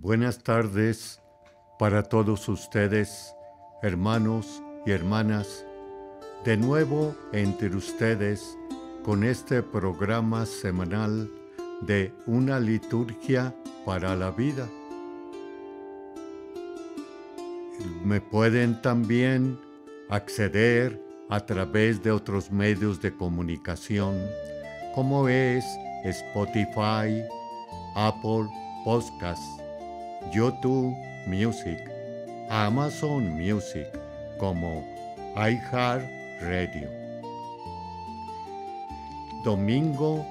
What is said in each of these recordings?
Buenas tardes para todos ustedes, hermanos y hermanas, de nuevo entre ustedes con este programa semanal de Una Liturgia para la Vida. Me pueden también acceder a través de otros medios de comunicación, como es Spotify, Apple Podcasts, YouTube Music, Amazon Music, como iHeartRadio. Domingo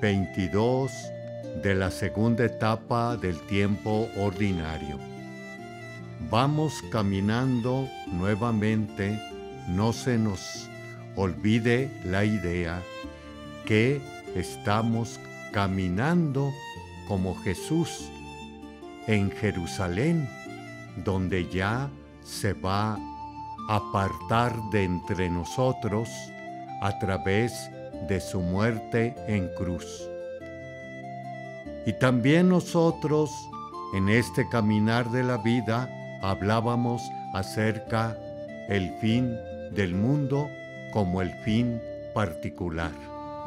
22 de la segunda etapa del tiempo ordinario. Vamos caminando nuevamente, no se nos olvide la idea que estamos caminando como Jesús en Jerusalén, donde ya se va a apartar de entre nosotros a través de su muerte en cruz. Y también nosotros, en este caminar de la vida, hablábamos acerca del fin del mundo como el fin particular,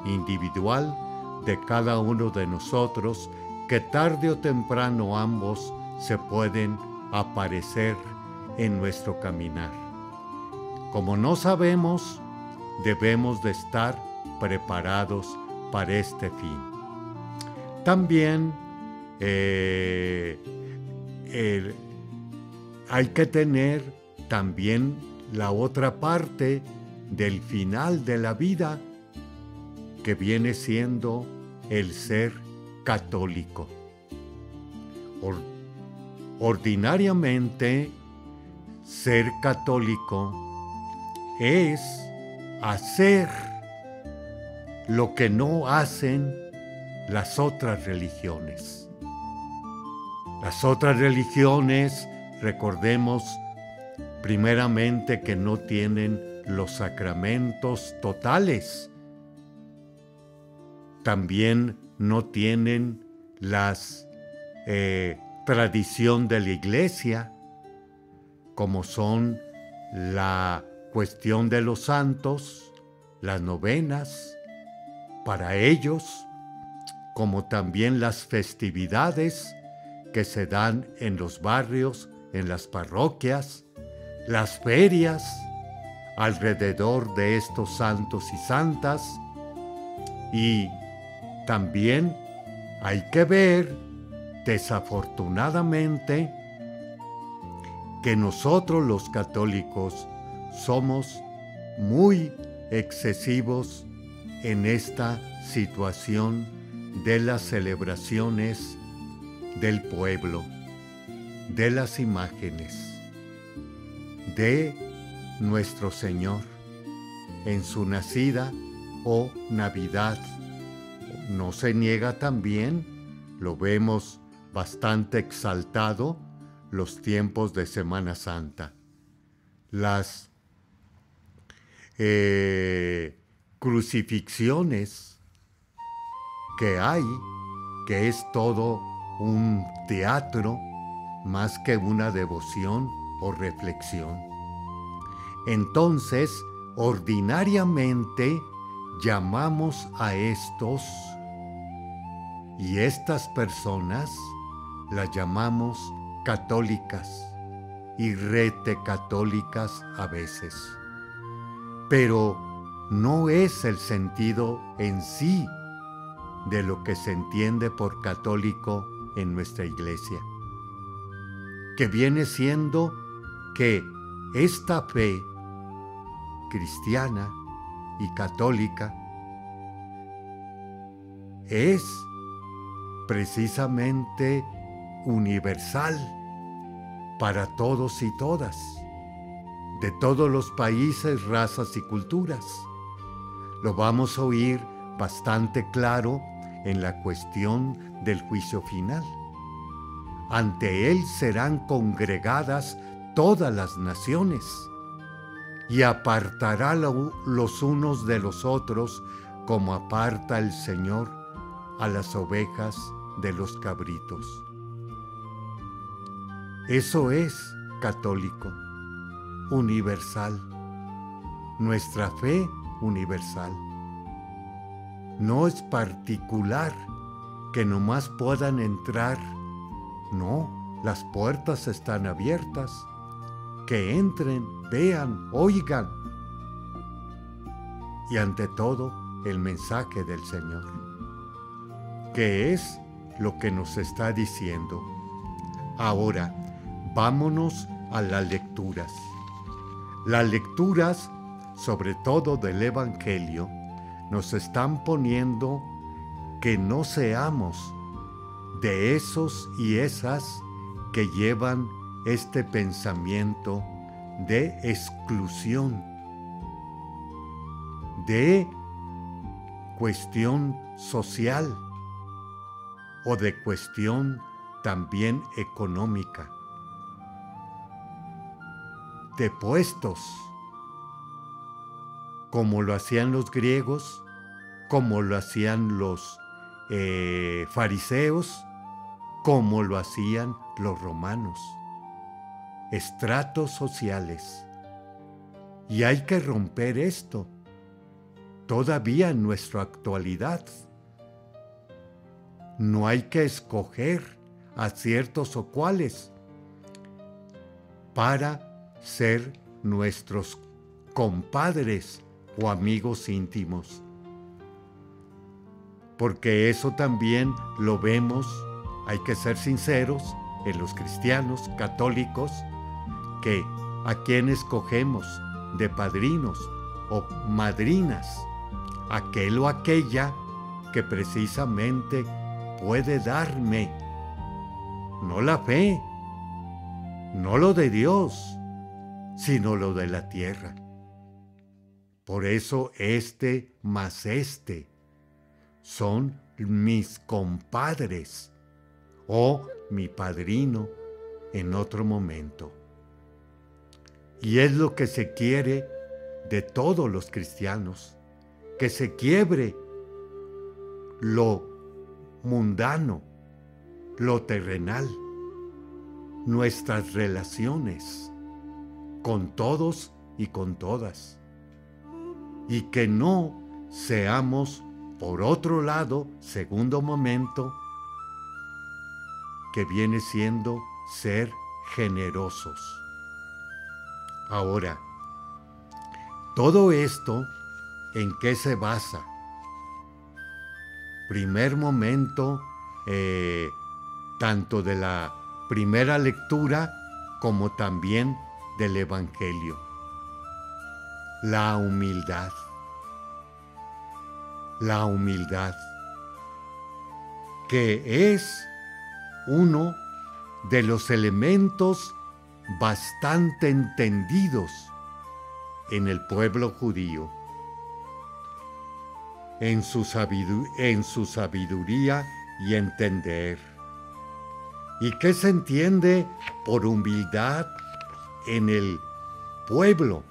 individual de cada uno de nosotros, que tarde o temprano ambos se pueden aparecer en nuestro caminar. Como no sabemos, debemos de estar preparados para este fin. También hay que tener también la otra parte del final de la vida, que viene siendo el ser católico. Ordinariamente, ser católico es hacer lo que no hacen las otras religiones. Las otras religiones, recordemos primeramente que no tienen los sacramentos totales. También no tienen las tradición de la Iglesia, como son la cuestión de los santos, las novenas, para ellos, como también las festividades que se dan en los barrios, en las parroquias, las ferias alrededor de estos santos y santas. Y también hay que ver, desafortunadamente, que nosotros los católicos somos muy excesivos en esta situación de las celebraciones del pueblo, de las imágenes de nuestro Señor en su nacida o Navidad. No se niega también, lo vemos bastante exaltado, los tiempos de Semana Santa. Las crucifixiones que hay, que es todo un teatro más que una devoción o reflexión. Entonces, ordinariamente llamamos a estos y estas personas las llamamos católicas y retecatólicas a veces. Pero no es el sentido en sí de lo que se entiende por católico en nuestra Iglesia, que viene siendo que esta fe cristiana y católica es precisamente universal para todos y todas, de todos los países, razas y culturas. Lo vamos a oír bastante claro en la cuestión del juicio final. Ante él serán congregadas todas las naciones, y apartará los unos de los otros, como aparta el Señor a las ovejas de los cabritos. Eso es católico, universal, nuestra fe universal. No es particular que nomás puedan entrar, no, las puertas están abiertas, que entren, vean, oigan. Y ante todo, el mensaje del Señor, que es lo que nos está diciendo. Ahora, vámonos a las lecturas. Las lecturas, sobre todo del Evangelio, nos están poniendo que no seamos de esos y esas que llevan este pensamiento de exclusión, de cuestión social o de cuestión también económica, de puestos, como lo hacían los griegos, como lo hacían los fariseos, como lo hacían los romanos. Estratos sociales. Y hay que romper esto, todavía en nuestra actualidad. No hay que escoger a ciertos o cuales para ser nuestros compadres o amigos íntimos. Porque eso también lo vemos, hay que ser sinceros, en los cristianos católicos, que a quien escogemos de padrinos o madrinas, aquel o aquella que precisamente puede darme, no la fe, no lo de Dios, sino lo de la tierra. Por eso este más este son mis compadres o mi padrino en otro momento. Y es lo que se quiere de todos los cristianos, que se quiebre lo mundano, lo terrenal, nuestras relaciones con todos y con todas, y que no seamos, por otro lado, segundo momento, que viene siendo ser generosos. Ahora, todo esto, ¿en qué se basa? Primer momento, tanto de la primera lectura como también del Evangelio. La humildad. La humildad, que es uno de los elementos bastante entendidos en el pueblo judío, en su sabiduría y entender. ¿Y qué se entiende por humildad en el pueblo?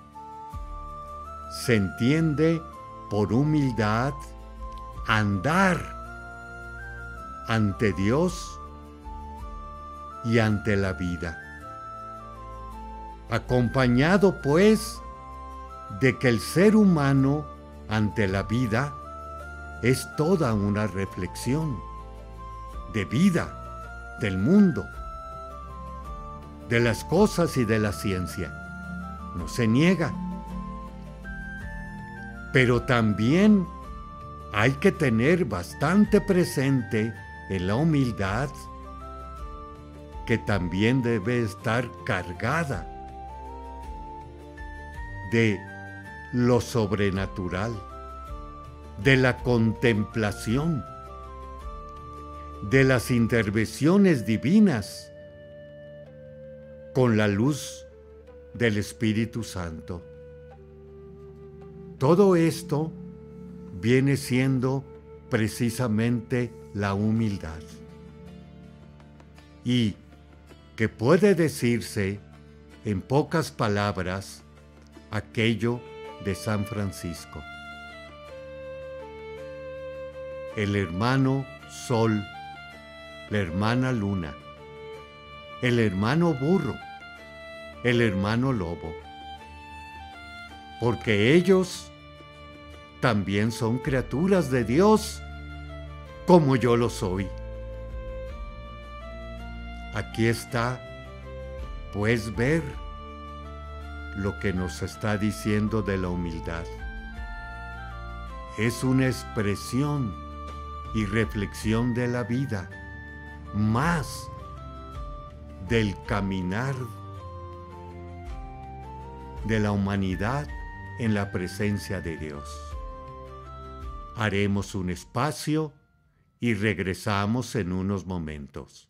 Se entiende por humildad andar ante Dios y ante la vida, acompañado pues de que el ser humano ante la vida es toda una reflexión de vida, del mundo, de las cosas y de la ciencia. No se niega. Pero también hay que tener bastante presente en la humildad que también debe estar cargada de lo sobrenatural, de la contemplación, de las intervenciones divinas con la luz del Espíritu Santo. Todo esto viene siendo precisamente la humildad. Y que puede decirse en pocas palabras aquello de San Francisco. El hermano Sol, la hermana Luna, el hermano burro, el hermano lobo, porque ellos también son criaturas de Dios, como yo lo soy. Aquí está, puedes ver lo que nos está diciendo de la humildad. Es una expresión y reflexión de la vida, más del caminar de la humanidad en la presencia de Dios. Haremos un espacio y regresamos en unos momentos.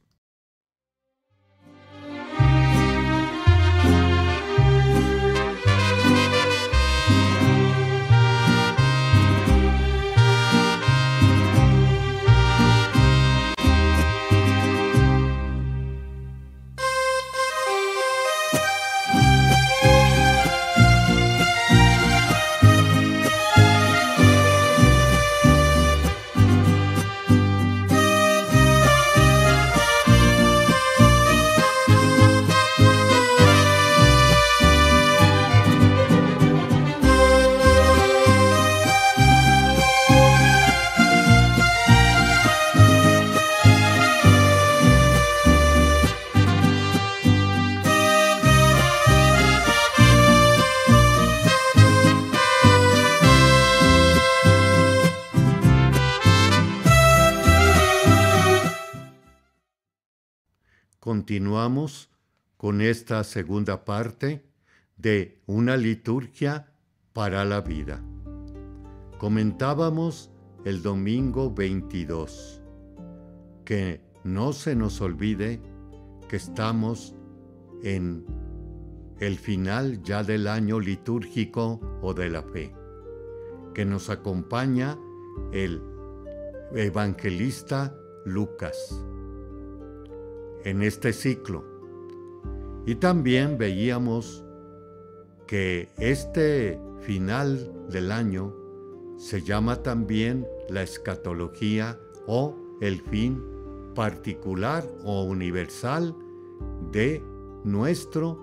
Continuamos con esta segunda parte de una liturgia para la vida. Comentábamos el domingo 22, que no se nos olvide que estamos en el final ya del año litúrgico o de la fe, que nos acompaña el evangelista Lucas en este ciclo. Y también veíamos que este final del año se llama también la escatología o el fin particular o universal de nuestro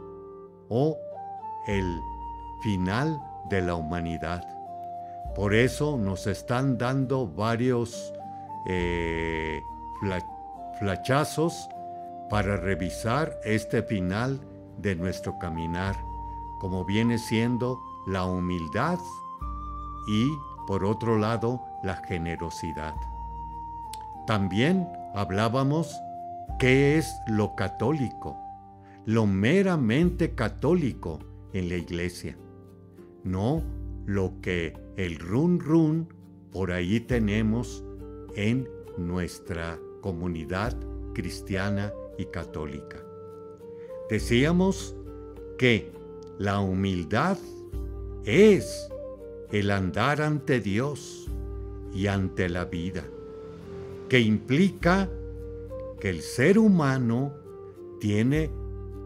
o el final de la humanidad. Por eso nos están dando varios flachazos para revisar este final de nuestro caminar, como viene siendo la humildad y, por otro lado, la generosidad. También hablábamos qué es lo católico, lo meramente católico en la iglesia, no lo que el run por ahí tenemos en nuestra comunidad cristiana y católica. Decíamos que la humildad es el andar ante Dios y ante la vida, que implica que el ser humano tiene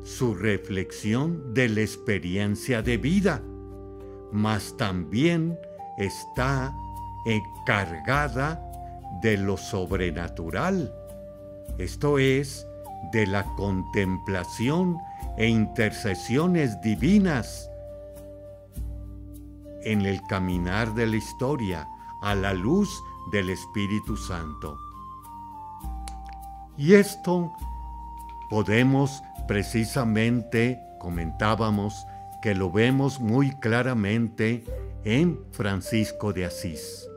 su reflexión de la experiencia de vida, mas también está encargada de lo sobrenatural, esto es, de la contemplación e intercesiones divinas en el caminar de la historia a la luz del Espíritu Santo. Y esto podemos precisamente, comentábamos, que lo vemos muy claramente en Francisco de Asís,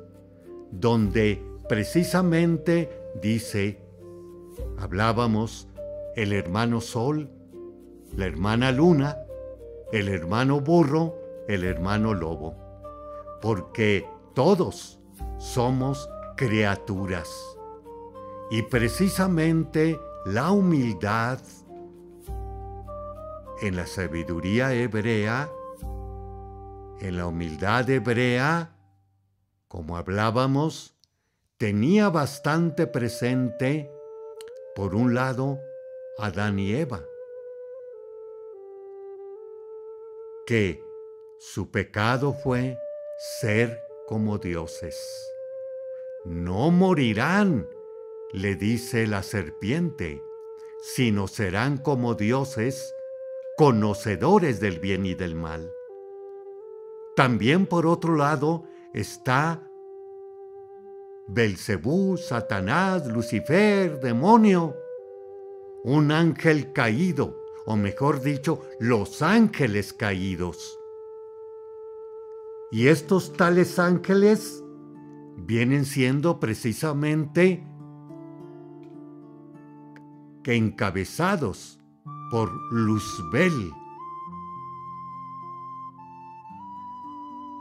donde precisamente dice, hablábamos, el hermano Sol, la hermana Luna, el hermano Burro, el hermano Lobo, porque todos somos criaturas. Y precisamente la humildad en la sabiduría hebrea, en la humildad hebrea, como hablábamos, tenía bastante presente, por un lado, Adán y Eva, que su pecado fue ser como dioses. No morirán, le dice la serpiente, sino serán como dioses, conocedores del bien y del mal. También por otro lado está Belcebú, Satanás, Lucifer, demonio, un ángel caído, o mejor dicho, los ángeles caídos. Y estos tales ángeles vienen siendo precisamente encabezados por Luzbel.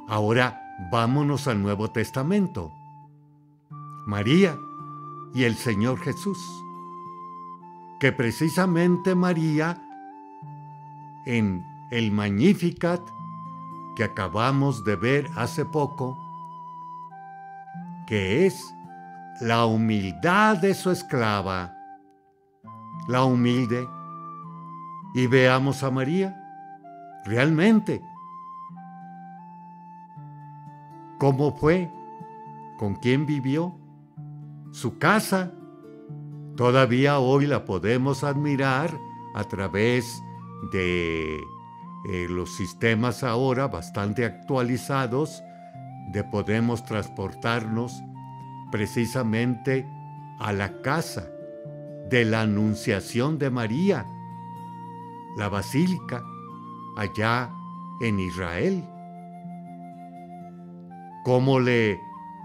Ahora vámonos al Nuevo Testamento. María y el Señor Jesús. Que precisamente María, en el Magnificat que acabamos de ver hace poco, que es la humildad de su esclava, la humilde. Y veamos a María, realmente, cómo fue, con quién vivió, su casa. Todavía hoy la podemos admirar a través de los sistemas ahora bastante actualizados, de podemos transportarnos precisamente a la casa de la Anunciación de María, la basílica, allá en Israel. ¿Cómo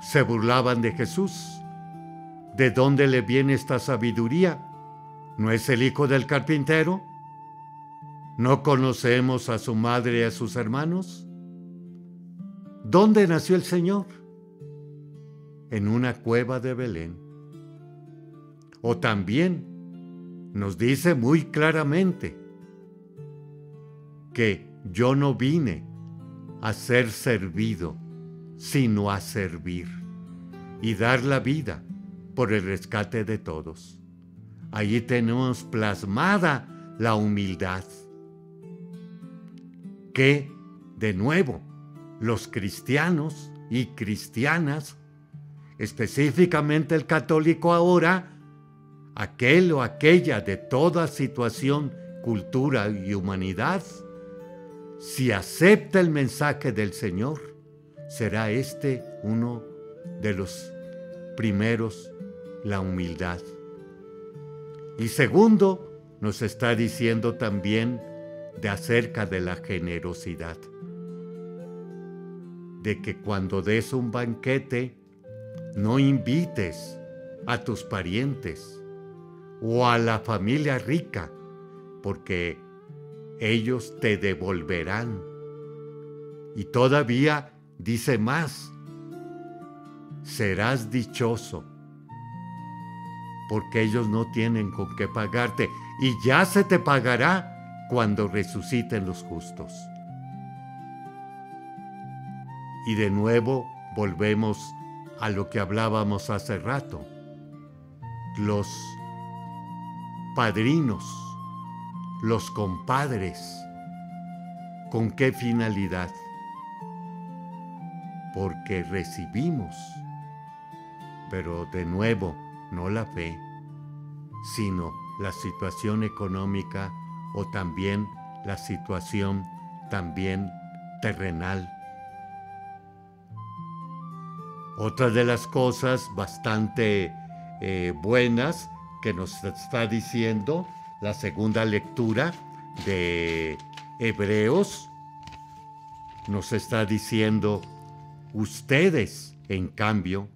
se burlaban de Jesús? ¿De dónde le viene esta sabiduría? ¿No es el hijo del carpintero? ¿No conocemos a su madre y a sus hermanos? ¿Dónde nació el Señor? En una cueva de Belén. O también nos dice muy claramente que yo no vine a ser servido, sino a servir y dar la vida por el rescate de todos. Allí tenemos plasmada la humildad que, de nuevo, los cristianos y cristianas, específicamente el católico ahora, aquel o aquella de toda situación, cultura y humanidad, si acepta el mensaje del Señor, será este uno de los primeros, la humildad. Y segundo, nos está diciendo también acerca de la generosidad. De que cuando des un banquete, no invites a tus parientes o a la familia rica, porque ellos te devolverán. Y todavía dice más: serás dichoso, porque ellos no tienen con qué pagarte, y ya se te pagará cuando resuciten los justos. Y de nuevo volvemos a lo que hablábamos hace rato. Los padrinos, los compadres, ¿con qué finalidad? Porque recibimos, pero de nuevo, no la fe, sino la situación económica o también la situación también terrenal. Otra de las cosas bastante buenas que nos está diciendo la segunda lectura de Hebreos, nos está diciendo: ustedes, en cambio,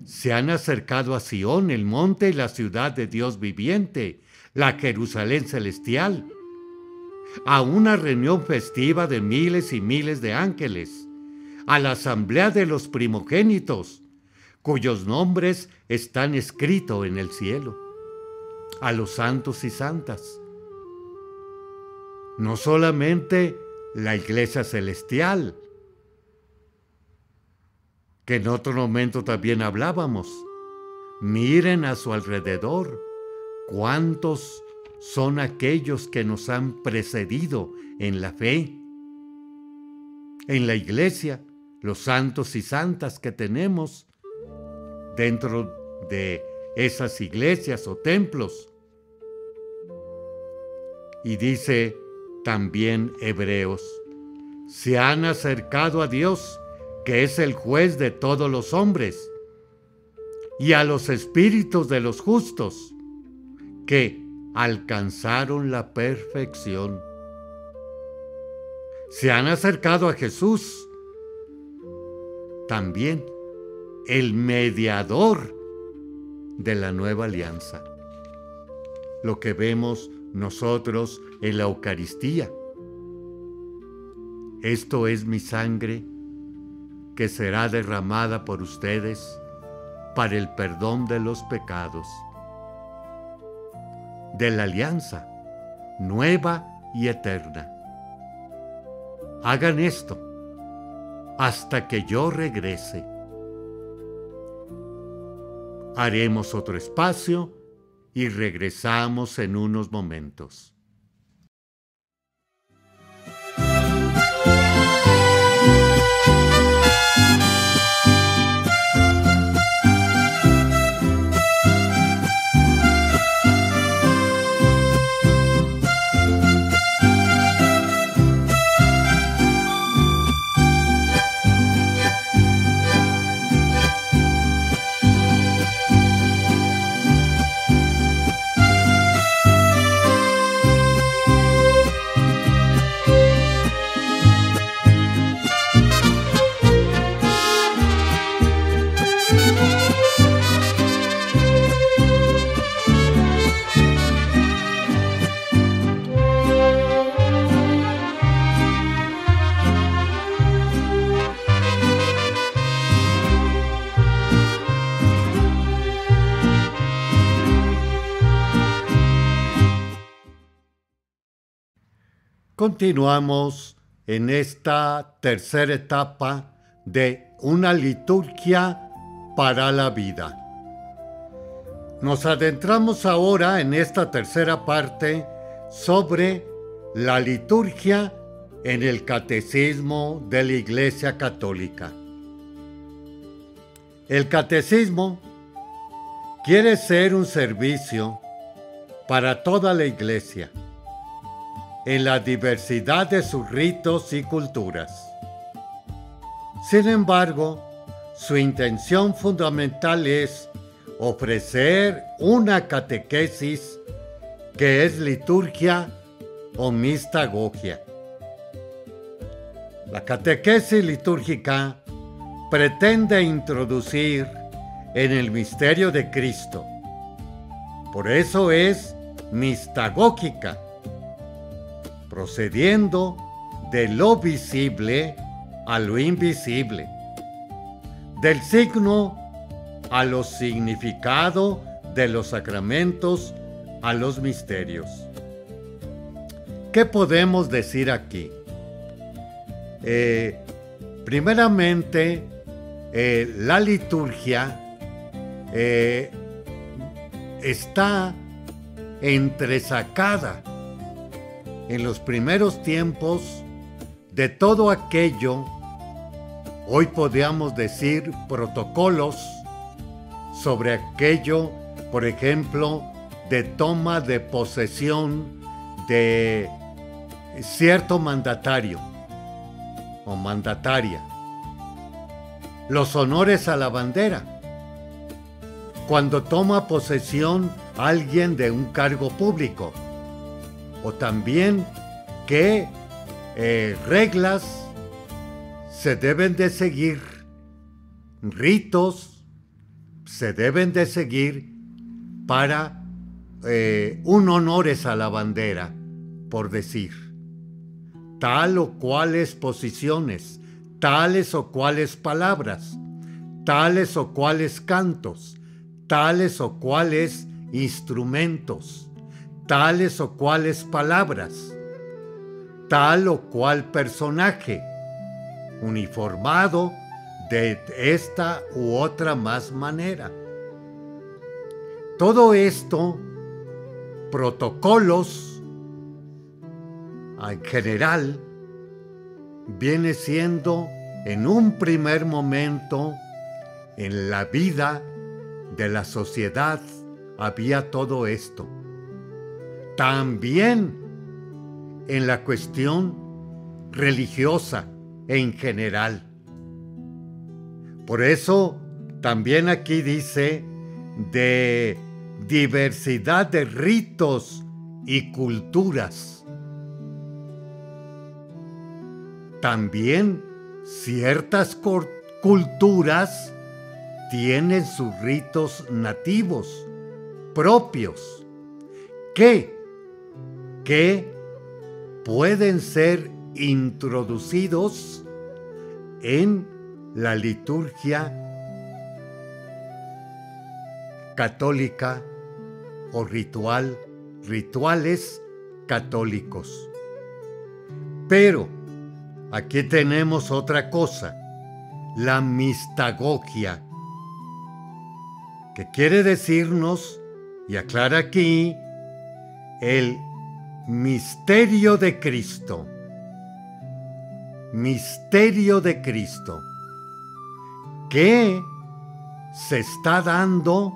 se han acercado a Sión, el monte y la ciudad de Dios viviente, la Jerusalén celestial, a una reunión festiva de miles y miles de ángeles, a la asamblea de los primogénitos, cuyos nombres están escritos en el cielo, a los santos y santas. No solamente la iglesia celestial, que en otro momento también hablábamos. Miren a su alrededor, cuántos son aquellos que nos han precedido en la fe, en la iglesia, los santos y santas que tenemos dentro de esas iglesias o templos. Y dice también Hebreos, se han acercado a Dios, que es el juez de todos los hombres, y a los espíritus de los justos, que alcanzaron la perfección. Se han acercado a Jesús, también el mediador de la nueva alianza. Lo que vemos nosotros en la Eucaristía. Esto es mi sangre que será derramada por ustedes para el perdón de los pecados. De la alianza nueva y eterna. Hagan esto hasta que yo regrese. Haremos otro espacio y regresamos en unos momentos. Continuamos en esta tercera etapa de una liturgia para la vida. Nos adentramos ahora en esta tercera parte sobre la liturgia en el Catecismo de la Iglesia Católica. El Catecismo quiere ser un servicio para toda la Iglesia, en la diversidad de sus ritos y culturas. Sin embargo, su intención fundamental es ofrecer una catequesis que es liturgia o mistagogia. La catequesis litúrgica pretende introducir en el misterio de Cristo. Por eso es mistagógica, procediendo de lo visible a lo invisible, del signo a lo significado de los sacramentos a los misterios. ¿Qué podemos decir aquí? Primeramente, la liturgia está entresacada en los primeros tiempos de todo aquello, hoy podríamos decir protocolos, sobre aquello, por ejemplo, de toma de posesión de cierto mandatario o mandataria. Los honores a la bandera. Cuando toma posesión alguien de un cargo público. O también qué reglas se deben de seguir, ritos se deben de seguir para un honores a la bandera, por decir. Tal o cuales posiciones, tales o cuales palabras, tales o cuales cantos, tales o cuales instrumentos, tales o cuales palabras, tal o cual personaje, uniformado de esta u otra más manera. Todo esto, protocolos, en general, viene siendo en un primer momento en la vida de la sociedad había todo esto. También en la cuestión religiosa en general. Por eso también aquí dice de diversidad de ritos y culturas. También ciertas culturas tienen sus ritos nativos propios que pueden ser introducidos en la liturgia católica o rituales católicos. Pero aquí tenemos otra cosa, la mistagogia, que quiere decirnos, y aclara aquí, el misterio de Cristo. Misterio de Cristo, que se está dando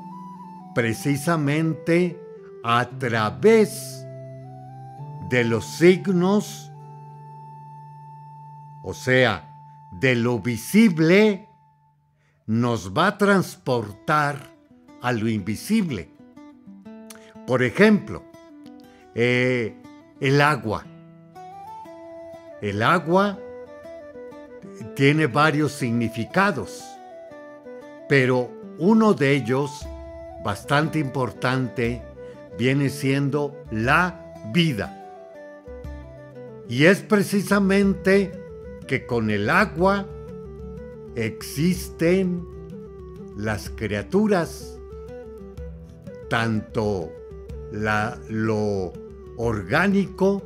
precisamente a través de los signos, o sea, de lo visible, nos va a transportar a lo invisible. Por ejemplo, el agua. El agua tiene varios significados, pero uno de ellos, bastante importante, viene siendo la vida. Y es precisamente que con el agua existen las criaturas, tanto lo orgánico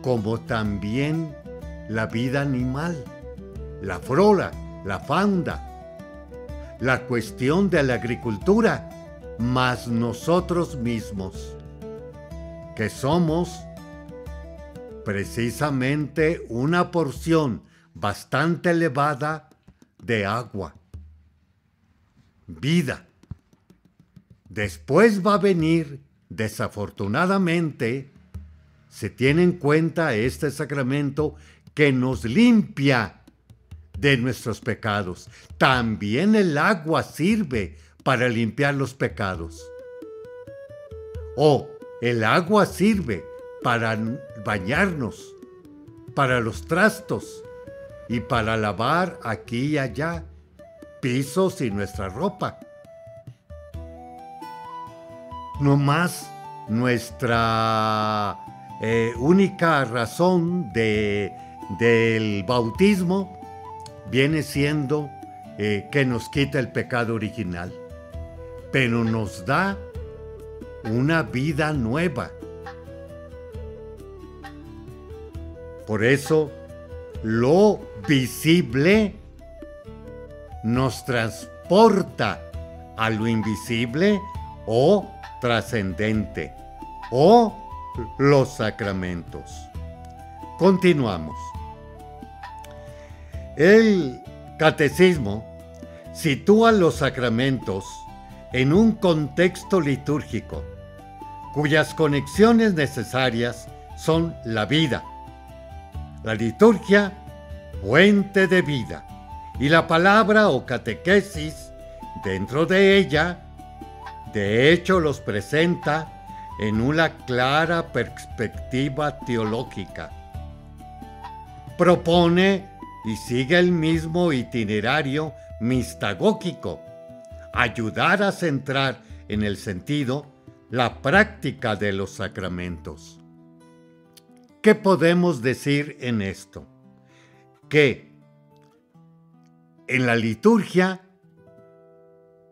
como también la vida animal, la flora, la fauna, la cuestión de la agricultura, más nosotros mismos, que somos precisamente una porción bastante elevada de agua, vida. Después va a venir, desafortunadamente, se tiene en cuenta este sacramento que nos limpia de nuestros pecados. También el agua sirve para limpiar los pecados. O el agua sirve para bañarnos, para los trastos y para lavar aquí y allá pisos y nuestra ropa. No más nuestra única razón del bautismo viene siendo que nos quita el pecado original, pero nos da una vida nueva. Por eso, lo visible nos transporta a lo invisible o trascendente, o los sacramentos. Continuamos. El catecismo sitúa los sacramentos en un contexto litúrgico, cuyas conexiones necesarias son la vida, la liturgia, fuente de vida, y la palabra o catequesis dentro de ella. De hecho, los presenta en una clara perspectiva teológica. Propone y sigue el mismo itinerario mistagógico, ayudar a centrar en el sentido la práctica de los sacramentos. ¿Qué podemos decir en esto? Que en la liturgia,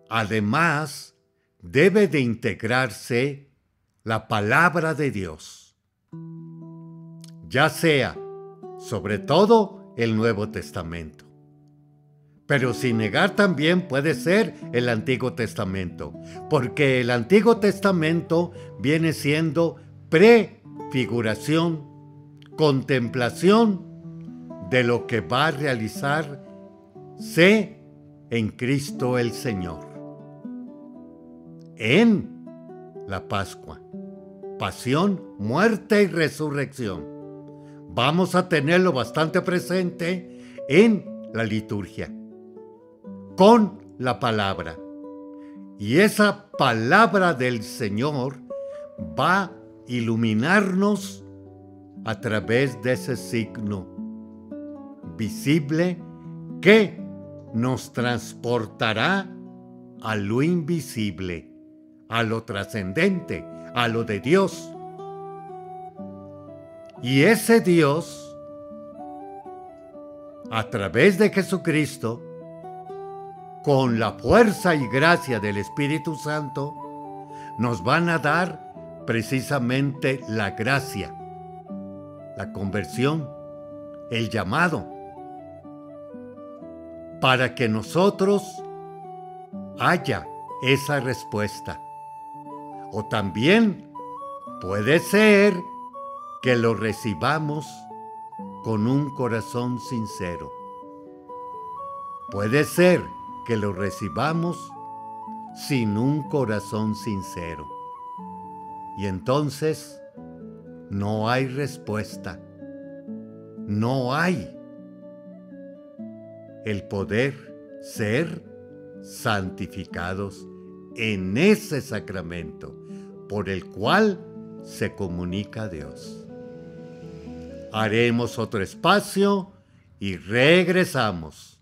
además, debe de integrarse la palabra de Dios, ya sea, sobre todo, el Nuevo Testamento. Pero sin negar también puede ser el Antiguo Testamento, porque el Antiguo Testamento viene siendo prefiguración, contemplación de lo que va a realizarse en Cristo el Señor, en la Pascua. pasión, muerte y resurrección. Vamos a tenerlo bastante presente en la liturgia, con la palabra. Y esa palabra del Señor va a iluminarnos a través de ese signo visible que nos transportará a lo invisible, a lo trascendente, a lo de Dios. Y ese Dios, a través de Jesucristo, con la fuerza y gracia del Espíritu Santo, nos van a dar precisamente la gracia, la conversión, el llamado, para que nosotros haya esa respuesta. O también puede ser que lo recibamos con un corazón sincero. Puede ser que lo recibamos sin un corazón sincero. Y entonces no hay respuesta. No hay el poder ser santificados en ese sacramento por el cual se comunica a Dios. Haremos otro espacio y regresamos.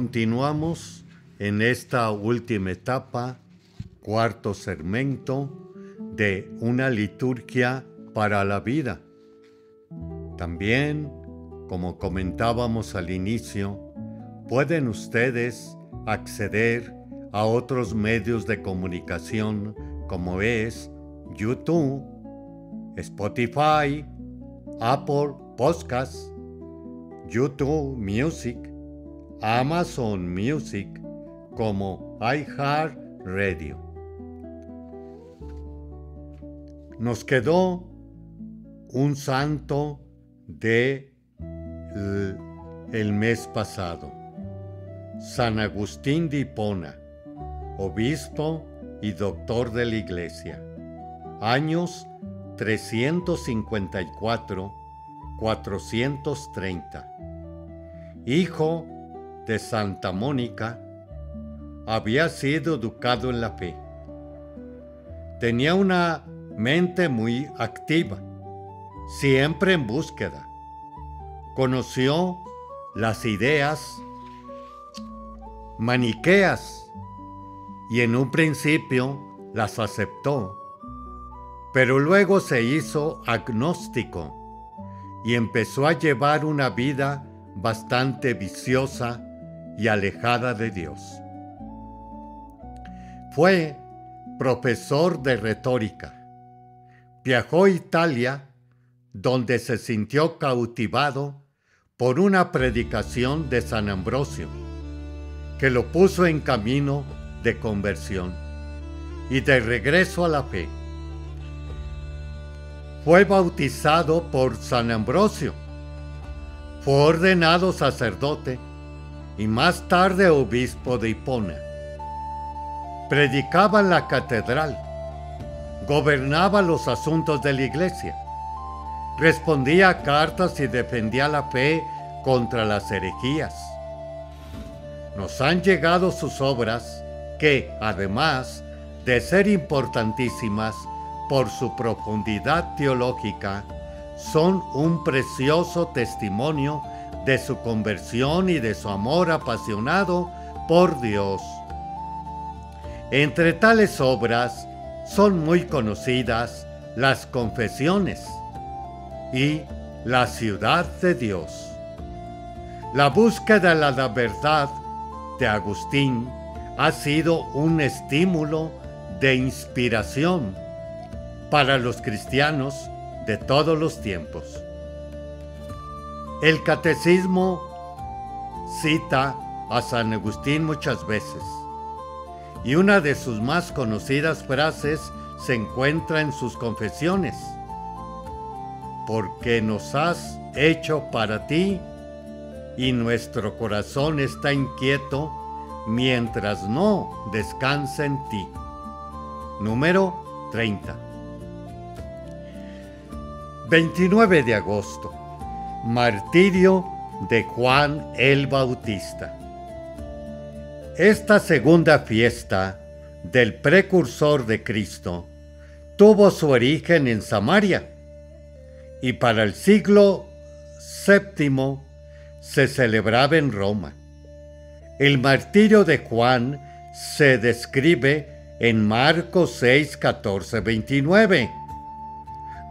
Continuamos en esta última etapa, cuarto segmento de una liturgia para la vida. También, como comentábamos al inicio, pueden ustedes acceder a otros medios de comunicación como es YouTube, Spotify, Apple Podcasts, YouTube Music, Amazon Music, como iHeartRadio. Nos quedó un santo de el mes pasado, San Agustín de Hipona, obispo y doctor de la Iglesia, años 354-430, hijo de Santa Mónica. Había sido educado en la fe. Tenía una mente muy activa, siempre en búsqueda. Conoció las ideas maniqueas y en un principio las aceptó, pero luego se hizo agnóstico y empezó a llevar una vida bastante viciosa y alejada de Dios. Fue profesor de retórica. Viajó a Italia, donde se sintió cautivado por una predicación de San Ambrosio, que lo puso en camino de conversión. y de regreso a la fe. Fue bautizado por San Ambrosio, fue ordenado sacerdote y más tarde obispo de Hipona. Predicaba en la catedral, gobernaba los asuntos de la iglesia, respondía a cartas y defendía la fe contra las herejías. Nos han llegado sus obras que, además de ser importantísimas por su profundidad teológica, son un precioso testimonio de su conversión y de su amor apasionado por Dios. Entre tales obras son muy conocidas las Confesiones y La Ciudad de Dios. La búsqueda de la verdad de Agustín ha sido un estímulo de inspiración para los cristianos de todos los tiempos. El catecismo cita a San Agustín muchas veces, y una de sus más conocidas frases se encuentra en sus Confesiones: porque nos has hecho para ti, y nuestro corazón está inquieto mientras no descansa en ti. Número 30. 29 de agosto. Martirio de Juan el Bautista. Esta segunda fiesta del precursor de Cristo tuvo su origen en Samaria y para el siglo VII se celebraba en Roma. El martirio de Juan se describe en Marcos 6, 14, 29.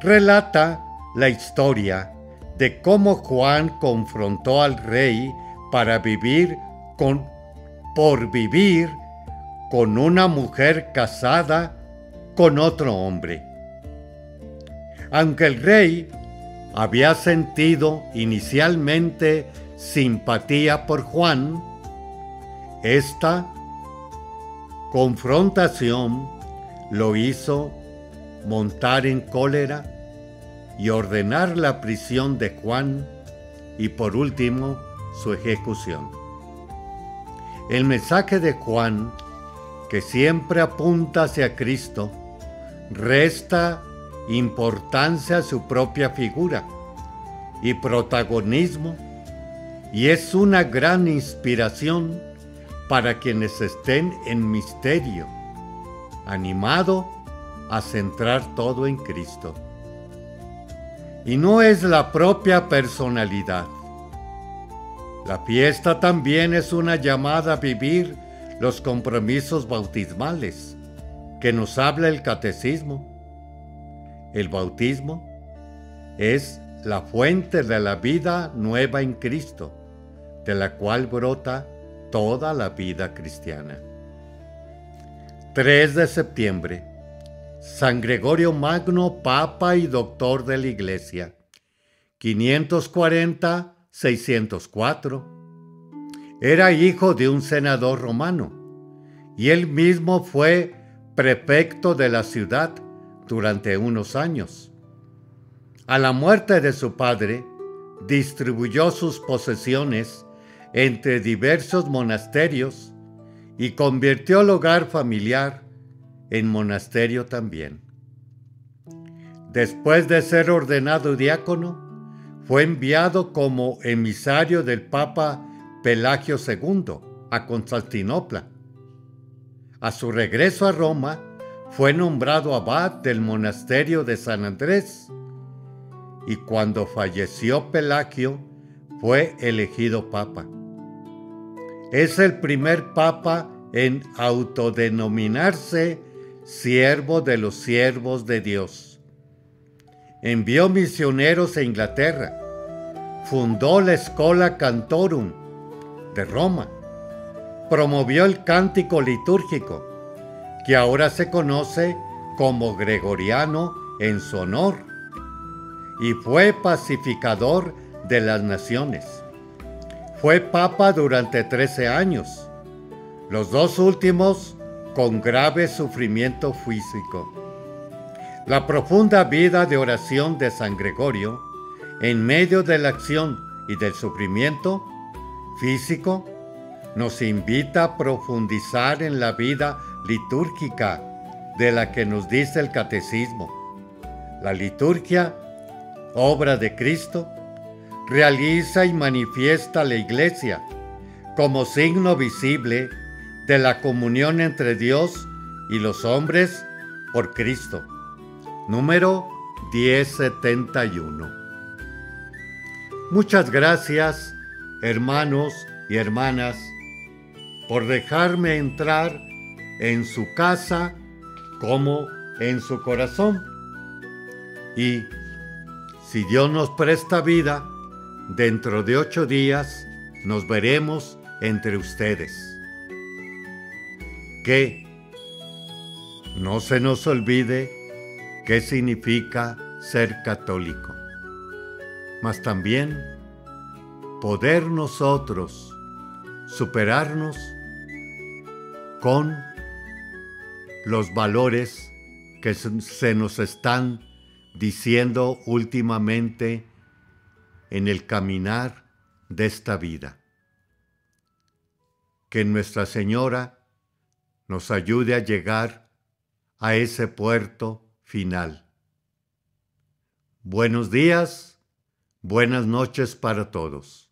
Relata la historia de cómo Juan confrontó al rey por vivir con una mujer casada con otro hombre. Aunque el rey había sentido inicialmente simpatía por Juan, esta confrontación lo hizo montar en cólera y ordenar la prisión de Juan y por último su ejecución. El mensaje de Juan, que siempre apunta hacia Cristo, resta importancia a su propia figura y protagonismo y es una gran inspiración para quienes estén en misterio, animado a centrar todo en Cristo. Y no es la propia personalidad. La fiesta también es una llamada a vivir los compromisos bautismales que nos habla el catecismo. El bautismo es la fuente de la vida nueva en Cristo, de la cual brota toda la vida cristiana. 3 de septiembre. San Gregorio Magno, Papa y Doctor de la Iglesia, 540-604. Era hijo de un senador romano, y él mismo fue prefecto de la ciudad durante unos años. A la muerte de su padre, distribuyó sus posesiones entre diversos monasterios y convirtió el hogar familiar en monasterio también. Después de ser ordenado diácono, fue enviado como emisario del Papa Pelagio II a Constantinopla. A su regreso a Roma, fue nombrado abad del monasterio de San Andrés, y cuando falleció Pelagio, fue elegido papa. Es el primer papa en autodenominarse siervo de los siervos de Dios. Envió misioneros a Inglaterra, fundó la Schola Cantorum de Roma, promovió el cántico litúrgico, que ahora se conoce como gregoriano en su honor, y fue pacificador de las naciones. Fue papa durante 13 años, los 2 últimos con grave sufrimiento físico. La profunda vida de oración de San Gregorio, en medio de la acción y del sufrimiento físico, nos invita a profundizar en la vida litúrgica de la que nos dice el Catecismo. La liturgia, obra de Cristo, realiza y manifiesta la Iglesia como signo visible de la comunión entre Dios y los hombres por Cristo. Número 1071. Muchas gracias, hermanos y hermanas, por dejarme entrar en su casa como en su corazón. Y si Dios nos presta vida, dentro de 8 días nos veremos entre ustedes. Que no se nos olvide qué significa ser católico, mas también poder nosotros superarnos con los valores que se nos están diciendo últimamente en el caminar de esta vida. Que Nuestra Señora nos ayude a llegar a ese puerto final. Buenos días, buenas noches para todos.